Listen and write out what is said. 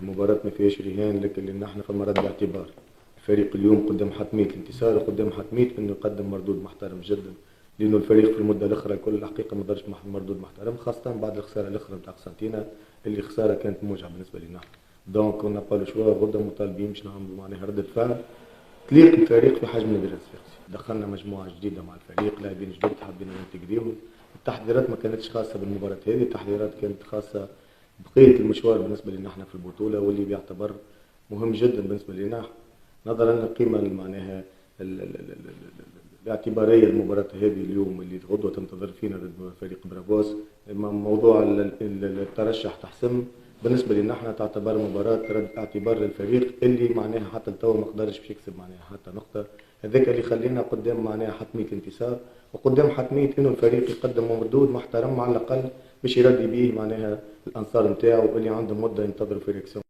مباراة ما فيهاش رهان، لكن لأن احنا فما رد اعتبار. الفريق اليوم قدام حتمية الانتصار وقدام حتمية انه يقدم مردود محترم جدا، لأنه الفريق في المدة الأخرى الكل الحقيقة ما دارش مردود محترم، خاصة بعد الخسارة الأخرى نتاع قسنطينة اللي خسارة كانت موجعة بالنسبة لنا. دونك كنا با لو شوا غدا مطالبين باش نعملوا معناها ردة فعل تليق الفريق في حجم نادي الصفاقسي. دخلنا مجموعة جديدة مع الفريق، لاعبين جدد حابين ننتقديهم. التحضيرات ما كانتش خاصة بالمباراة هذه، التحضيرات كانت خاصة بقية المشوار بالنسبة لنا احنا في البطولة، واللي بيعتبر مهم جدا بالنسبة لنا نظرا للقيمة معناها الاعتبارية المباراة هذه اليوم اللي غدوة تنتظر فينا ضد فريق برافوس. موضوع الترشح تحسم بالنسبة لنا احنا تعتبر مباراة رد اعتبار للفريق اللي معناها حتى التو ما قدرش باش يكسب معناها حتى نقطة. هذاك اللي خلينا قدام معناها حتمية الانتصار، وقدام حتمية انه الفريق يقدم مردود محترم على الاقل باش يردي به معناها الانصار نتاعو اللي عندهم مدة ينتظروا في رياكسيون.